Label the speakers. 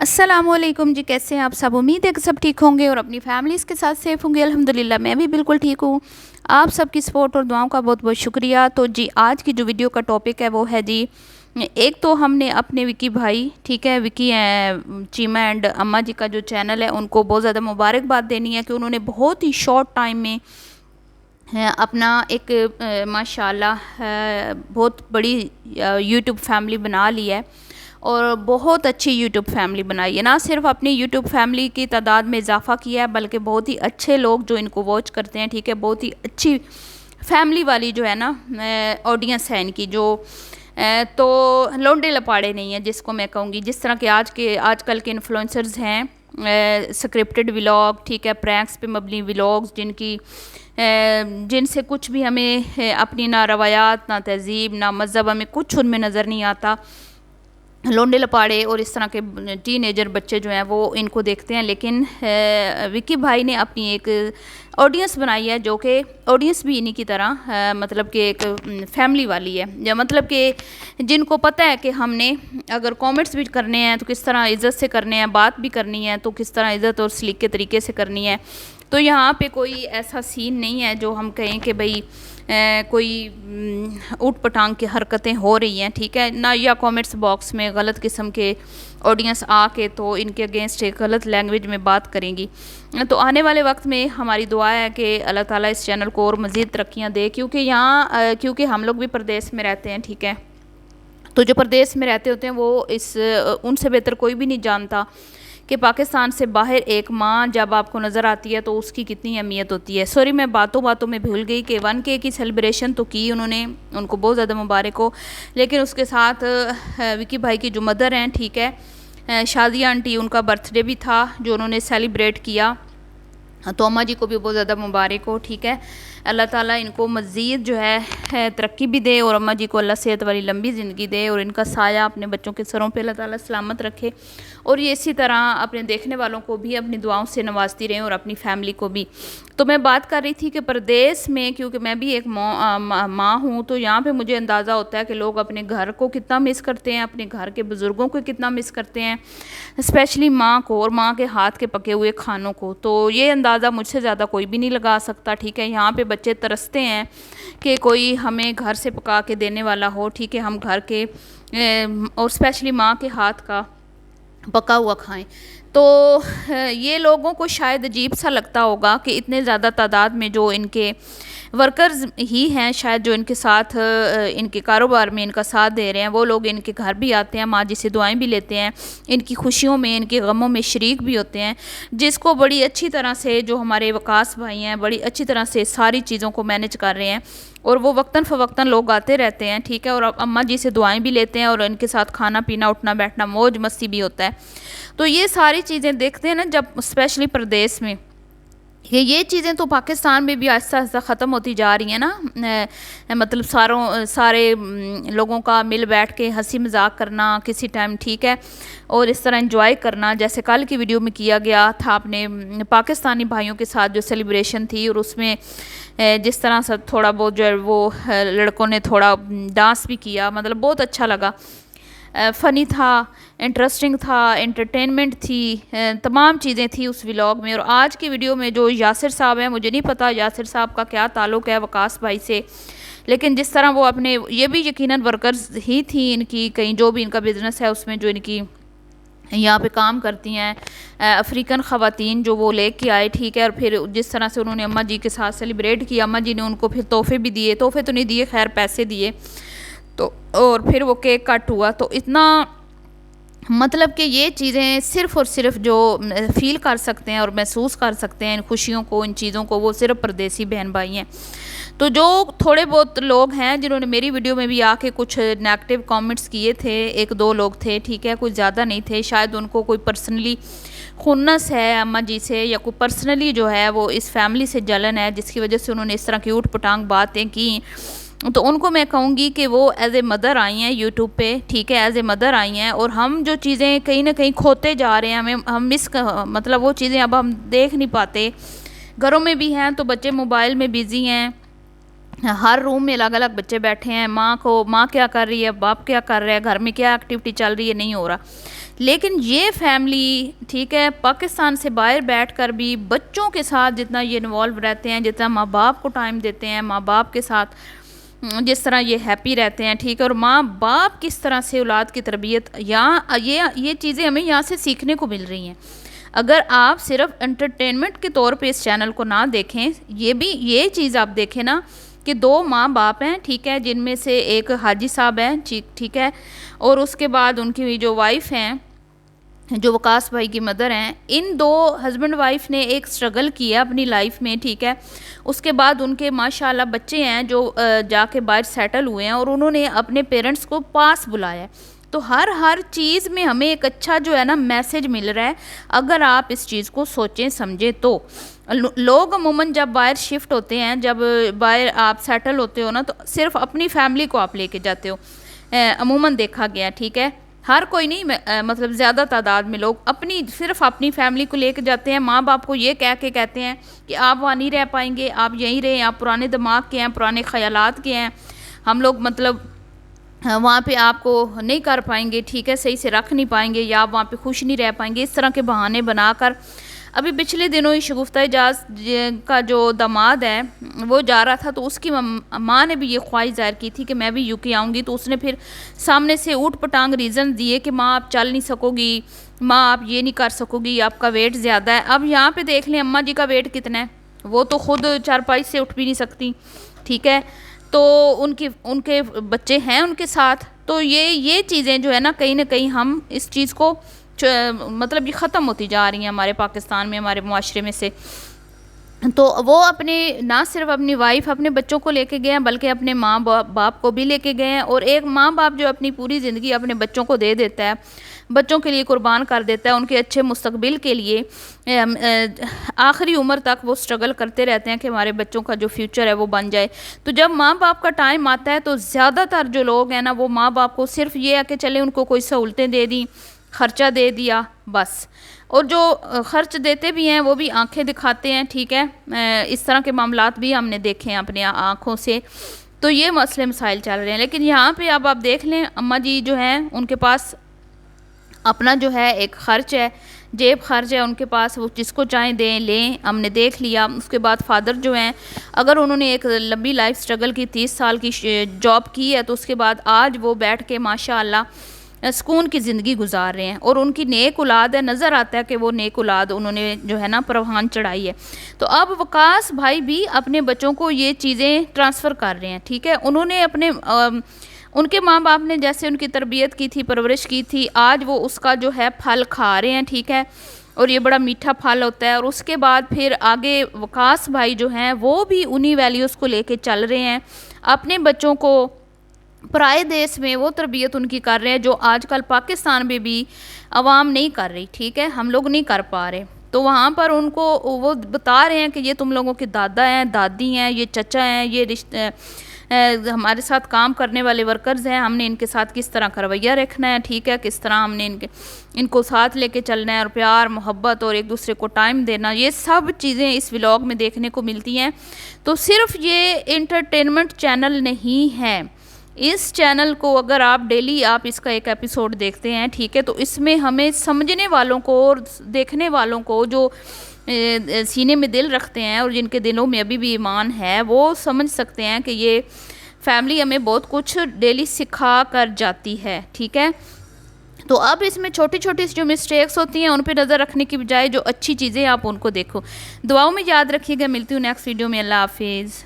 Speaker 1: السلام علیکم جی، کیسے ہیں آپ سب؟ امید ہے کہ سب ٹھیک ہوں گے اور اپنی فیملیز کے ساتھ سیف ہوں گے۔ الحمدللہ میں بھی بالکل ٹھیک ہوں۔ آپ سب کی سپورٹ اور دعاؤں کا بہت بہت شکریہ۔ تو جی آج کی جو ویڈیو کا ٹاپک ہے وہ ہے جی، ایک تو ہم نے اپنے وکی بھائی، ٹھیک ہے، وکی چیمہ اینڈ اماں جی کا جو چینل ہے ان کو بہت زیادہ مبارکباد دینی ہے کہ انہوں نے بہت ہی شارٹ ٹائم میں اپنا ایک ماشاءاللہ بہت بڑی یوٹیوب فیملی بنا لی ہے، اور بہت اچھی یوٹیوب فیملی بنائی ہے۔ نہ صرف اپنی یوٹیوب فیملی کی تعداد میں اضافہ کیا ہے بلکہ بہت ہی اچھے لوگ جو ان کو واچ کرتے ہیں، ٹھیک ہے، بہت ہی اچھی فیملی والی جو ہے نا آڈینس ہے ان کی، جو تو لونڈے لپاڑے نہیں ہیں جس کو میں کہوں گی، جس طرح کہ آج کل کے انفلوئنسرز ہیں، سکرپٹڈ ولاگ، ٹھیک ہے، پرینکس پہ مبنی ولاگز، جن سے کچھ بھی ہمیں اپنی نہ روایات، نہ تہذیب، نہ مذہب، ہمیں کچھ ان میں نظر نہیں آتا۔ لونڈے لپاڑے اور اس طرح کے ٹین ایجر بچے جو ہیں وہ ان کو دیکھتے ہیں، لیکن وکی بھائی نے اپنی ایک آڈینس بنائی ہے جو کہ آڈینس بھی انہی کی طرح مطلب کہ ایک فیملی والی ہے، یا مطلب کہ جن کو پتہ ہے کہ ہم نے اگر کامنٹس بھی کرنے ہیں تو کس طرح عزت سے کرنے ہیں، بات بھی کرنی ہے تو کس طرح عزت اور سلیقے طریقے سے کرنی ہے۔ تو یہاں پہ کوئی ایسا سین نہیں ہے جو ہم کہیں کہ بھئی کوئی اوٹ پٹانگ کی حرکتیں ہو رہی ہیں، ٹھیک ہے، نہ یا کامنٹس باکس میں غلط قسم کے آڈینس آ کے تو ان کے اگینسٹ ایک غلط لینگویج میں بات کریں گی۔ تو آنے والے وقت میں ہماری دعا ہے کہ اللہ تعالیٰ اس چینل کو اور مزید ترقیاں دے، کیونکہ ہم لوگ بھی پردیس میں رہتے ہیں، ٹھیک ہے، تو جو پردیس میں رہتے ہوتے ہیں وہ ان سے بہتر کوئی بھی نہیں جانتا کہ پاکستان سے باہر ایک ماں جب آپ کو نظر آتی ہے تو اس کی کتنی اہمیت ہوتی ہے۔ سوری میں باتوں میں بھول گئی کہ 1K کی سیلیبریشن تو کی انہوں نے، ان کو بہت زیادہ مبارک ہو، لیکن اس کے ساتھ وکی بھائی کی جو مدر ہیں، ٹھیک ہے، شادیہ آنٹی، ان کا برتھ ڈے بھی تھا جو انہوں نے سیلیبریٹ کیا، تو اماں جی کو بھی بہت زیادہ مبارک ہو، ٹھیک ہے، اللہ تعالیٰ ان کو مزید جو ہے ترقی بھی دے، اور اماں جی کو اللہ صحت والی لمبی زندگی دے، اور ان کا سایہ اپنے بچوں کے سروں پہ اللہ تعالیٰ سلامت رکھے، اور یہ اسی طرح اپنے دیکھنے والوں کو بھی اپنی دعاؤں سے نوازتی رہیں اور اپنی فیملی کو بھی۔ تو میں بات کر رہی تھی کہ پردیس میں، کیونکہ میں بھی ایک ماں ہوں، تو یہاں پہ مجھے اندازہ ہوتا ہے کہ لوگ اپنے گھر کو کتنا مس کرتے ہیں، اپنے گھر کے بزرگوں کو کتنا مس کرتے ہیں، اسپیشلی ماں کو، اور ماں کے ہاتھ کے پکے ہوئے کھانوں کو۔ تو یہ اندازہ مجھ سے زیادہ کوئی بھی نہیں لگا سکتا، ٹھیک ہے، یہاں پہ بچے ترستے ہیں کہ کوئی ہمیں گھر سے پکا کے دینے والا ہو، ٹھیک ہے، ہم گھر کے اور اسپیشلی ماں کے ہاتھ کا پکا ہوا کھائیں۔ تو یہ لوگوں کو شاید عجیب سا لگتا ہوگا کہ اتنے زیادہ تعداد میں جو ان کے ورکرز ہی ہیں شاید جو ان کے ساتھ ان کے کاروبار میں ان کا ساتھ دے رہے ہیں، وہ لوگ ان کے گھر بھی آتے ہیں، ماں جی سے دعائیں بھی لیتے ہیں، ان کی خوشیوں میں، ان کے غموں میں شریک بھی ہوتے ہیں، جس کو بڑی اچھی طرح سے جو ہمارے وقاص بھائی ہیں بڑی اچھی طرح سے ساری چیزوں کو مینیج کر رہے ہیں، اور وہ وقتاً فوقتاً لوگ آتے رہتے ہیں، ٹھیک ہے، اور اماں جی سے دعائیں بھی لیتے ہیں، اور ان کے ساتھ کھانا پینا، اٹھنا بیٹھنا، موج مستی بھی ہوتا ہے۔ تو یہ ساری چیزیں دیکھتے ہیں نا جب اسپیشلی پردیس میں، یہ چیزیں تو پاکستان میں بھی آہستہ آہستہ ختم ہوتی جا رہی ہیں نا، مطلب سارے لوگوں کا مل بیٹھ کے ہنسی مذاق کرنا کسی ٹائم، ٹھیک ہے، اور اس طرح انجوائے کرنا، جیسے کل کی ویڈیو میں کیا گیا تھا اپنے پاکستانی بھائیوں کے ساتھ جو سیلیبریشن تھی، اور اس میں جس طرح سے تھوڑا بہت جو ہے وہ لڑکوں نے تھوڑا ڈانس بھی کیا، مطلب بہت اچھا لگا، فنی تھا، انٹرسٹنگ تھا، انٹرٹینمنٹ تھی، تمام چیزیں تھیں اس ولاگ میں۔ اور آج کی ویڈیو میں جو یاسر صاحب ہیں، مجھے نہیں پتا یاسر صاحب کا کیا تعلق ہے وقاص بھائی سے، لیکن جس طرح وہ اپنے، یہ بھی یقیناً ورکرز ہی تھیں ان کی، کہیں جو بھی ان کا بزنس ہے اس میں جو ان کی یہاں پہ کام کرتی ہیں افریقن خواتین جو وہ لے کے آئے، ٹھیک ہے، اور پھر جس طرح سے انہوں نے اماں جی کے ساتھ سیلیبریٹ کیا، اماں جی نے ان کو پھر تحفے بھی دیے، تحفے تو نہیں دیے، خیر پیسے دیے، تو اور پھر وہ کیک کٹ ہوا، تو اتنا مطلب کہ یہ چیزیں صرف اور صرف جو فیل کر سکتے ہیں اور محسوس کر سکتے ہیں ان خوشیوں کو، ان چیزوں کو، وہ صرف پردیسی بہن بھائی ہیں۔ تو جو تھوڑے بہت لوگ ہیں جنہوں نے میری ویڈیو میں بھی آ کے کچھ نیگیٹو کامنٹس کیے تھے، ایک دو لوگ تھے، ٹھیک ہے، کوئی زیادہ نہیں تھے، شاید ان کو کوئی پرسنلی خنس ہے اماں جی سے، یا کوئی پرسنلی جو ہے وہ اس فیملی سے جلن ہے جس کی وجہ سے انہوں نے اس طرح کی اوٹ پٹانگ باتیں کی، تو ان کو میں کہوں گی کہ وہ ایز اے مدر آئی ہیں یوٹیوب پہ، ٹھیک ہے، ایز اے مدر آئی ہیں، اور ہم جو چیزیں کہیں نہ کہیں کھوتے جا رہے ہیں، ہم مطلب وہ چیزیں اب ہم دیکھ نہیں پاتے، گھروں میں بھی ہیں تو بچے موبائل میں بیزی ہیں، ہر روم میں الگ الگ بچے بیٹھے ہیں، ماں کیا کر رہی ہے، باپ کیا کر رہا ہے، گھر میں کیا ایکٹیویٹی چل رہی ہے، نہیں ہو رہا، لیکن یہ فیملی ٹھیک ہے پاکستان سے باہر بیٹھ کر بھی بچوں کے ساتھ جتنا یہ انوالو رہتے ہیں، جتنا ماں باپ کو ٹائم دیتے ہیں، ماں باپ کے ساتھ جس طرح یہ ہیپی رہتے ہیں ٹھیک ہے، اور ماں باپ کس طرح سے اولاد کی تربیت، یہ چیزیں ہمیں یہاں سے سیکھنے کو مل رہی ہیں۔ اگر آپ صرف انٹرٹینمنٹ کے طور پہ اس چینل کو نہ دیکھیں، یہ چیز آپ دیکھیں نا کہ 2 ماں باپ ہیں ٹھیک ہے، جن میں سے ایک حاجی صاحب ہیں ٹھیک ہے، اور اس کے بعد ان کی جو وائف ہیں جو وقاص بھائی کی مدر ہیں، ان 2 ہسبینڈ وائف نے ایک سٹرگل کیا اپنی لائف میں ٹھیک ہے۔ اس کے بعد ان کے ماشاءاللہ بچے ہیں جو جا کے باہر سیٹل ہوئے ہیں، اور انہوں نے اپنے پیرنٹس کو پاس بلایا ہے۔ تو ہر چیز میں ہمیں ایک اچھا جو ہے نا میسج مل رہا ہے، اگر آپ اس چیز کو سوچیں سمجھیں تو۔ لوگ عموماً جب باہر شفٹ ہوتے ہیں، جب باہر آپ سیٹل ہوتے ہو نا، تو صرف اپنی فیملی کو آپ لے کے جاتے ہو، عموماً دیکھا گیا ٹھیک ہے، ہر کوئی نہیں، مطلب زیادہ تعداد میں لوگ صرف اپنی فیملی کو لے کے جاتے ہیں، ماں باپ کو یہ کہہ کے کہتے ہیں کہ آپ وہاں نہیں رہ پائیں گے، آپ یہیں رہیں، آپ پرانے دماغ کے ہیں، پرانے خیالات کے ہیں، ہم لوگ مطلب وہاں پہ آپ کو نہیں کر پائیں گے ٹھیک ہے، صحیح سے رکھ نہیں پائیں گے، یا آپ وہاں پہ خوش نہیں رہ پائیں گے، اس طرح کے بہانے بنا کر۔ ابھی پچھلے دنوں ہی شگفتہ اعجاز کا جو داماد ہے وہ جا رہا تھا، تو اس کی ماں نے بھی یہ خواہش ظاہر کی تھی کہ میں بھی UK آؤں گی، تو اس نے پھر سامنے سے اوٹ پٹانگ ریزن دیے کہ ماں آپ چل نہیں سکو گی، ماں آپ یہ نہیں کر سکو گی، آپ کا ویٹ زیادہ ہے۔ اب یہاں پہ دیکھ لیں اماں جی کا ویٹ کتنا ہے، وہ تو خود چارپائی سے اٹھ بھی نہیں سکتی ٹھیک ہے، تو ان کے بچے ہیں ان کے ساتھ، تو یہ چیزیں جو ہے نا کہیں نہ کہیں ہم اس چیز کو مطلب یہ ختم ہوتی جا رہی ہیں ہمارے پاکستان میں، ہمارے معاشرے میں سے۔ تو وہ نہ صرف اپنی وائف اپنے بچوں کو لے کے گئے ہیں، بلکہ اپنے ماں باپ کو بھی لے کے گئے ہیں، اور ایک ماں باپ جو اپنی پوری زندگی اپنے بچوں کو دے دیتا ہے، بچوں کے لیے قربان کر دیتا ہے، ان کے اچھے مستقبل کے لیے آخری عمر تک وہ سٹرگل کرتے رہتے ہیں کہ ہمارے بچوں کا جو فیوچر ہے وہ بن جائے۔ تو جب ماں باپ کا ٹائم آتا ہے تو زیادہ تر جو لوگ ہیں نا وہ ماں باپ کو صرف یہ ہے کہ چلے ان کو کوئی سہولتیں دے دیں، خرچہ دے دیا بس، اور جو خرچ دیتے بھی ہیں وہ بھی آنکھیں دکھاتے ہیں ٹھیک ہے، اس طرح کے معاملات بھی ہم نے دیکھے ہیں اپنی آنکھوں سے۔ تو یہ مسئلے مسائل چل رہے ہیں، لیکن یہاں پہ اب آپ دیکھ لیں اماں جی جو ہیں ان کے پاس اپنا جو ہے ایک خرچ ہے، جیب خرچ ہے ان کے پاس، وہ جس کو چاہیں دیں لیں، ہم نے دیکھ لیا۔ اس کے بعد فادر جو ہیں، اگر انہوں نے ایک لمبی لائف سٹرگل کی، 30 سال کی جاب کی ہے، تو اس کے بعد آج وہ بیٹھ کے ماشاءاللہ سکون کی زندگی گزار رہے ہیں، اور ان کی نیک اولاد ہے، نظر آتا ہے کہ وہ نیک اولاد انہوں نے جو ہے نا پروان چڑھائی ہے۔ تو اب وقاص بھائی بھی اپنے بچوں کو یہ چیزیں ٹرانسفر کر رہے ہیں ٹھیک ہے، انہوں نے ان کے ماں باپ نے جیسے ان کی تربیت کی تھی، پرورش کی تھی، آج وہ اس کا جو ہے پھل کھا رہے ہیں ٹھیک ہے، اور یہ بڑا میٹھا پھل ہوتا ہے، اور اس کے بعد پھر آگے وقاص بھائی جو ہیں وہ بھی انہی ویلیوز کو لے کے چل رہے ہیں، اپنے بچوں کو پرائے دیس میں وہ تربیت ان کی کر رہے ہیں جو آج کل پاکستان میں بھی عوام نہیں کر رہی ٹھیک ہے، ہم لوگ نہیں کر پا رہے۔ تو وہاں پر ان کو وہ بتا رہے ہیں کہ یہ تم لوگوں کے دادا ہیں، دادی ہیں، یہ چچا ہیں، یہ رشتے ہمارے ساتھ کام کرنے والے ورکرز ہیں، ہم نے ان کے ساتھ کس طرح کا رویہ رکھنا ہے ٹھیک ہے، کس طرح ہم نے ان کو ساتھ لے کے چلنا ہے، اور پیار محبت اور ایک دوسرے کو ٹائم دینا، یہ سب چیزیں اس ولاگ میں دیکھنے کو ملتی ہیں۔ تو صرف یہ انٹرٹینمنٹ چینل نہیں ہے، اس چینل کو اگر آپ ڈیلی آپ اس کا ایک ایپیسوڈ دیکھتے ہیں ٹھیک ہے، تو اس میں ہمیں سمجھنے والوں کو اور دیکھنے والوں کو جو سینے میں دل رکھتے ہیں اور جن کے دلوں میں ابھی بھی ایمان ہے، وہ سمجھ سکتے ہیں کہ یہ فیملی ہمیں بہت کچھ ڈیلی سکھا کر جاتی ہے ٹھیک ہے۔ تو اب اس میں چھوٹی چھوٹی جو مسٹیکس ہوتی ہیں ان پہ نظر رکھنے کی بجائے جو اچھی چیزیں آپ ان کو دیکھو۔ دعاؤں میں یاد رکھیے گا، ملتی ہوں نیکسٹ ویڈیو میں، اللہ حافظ۔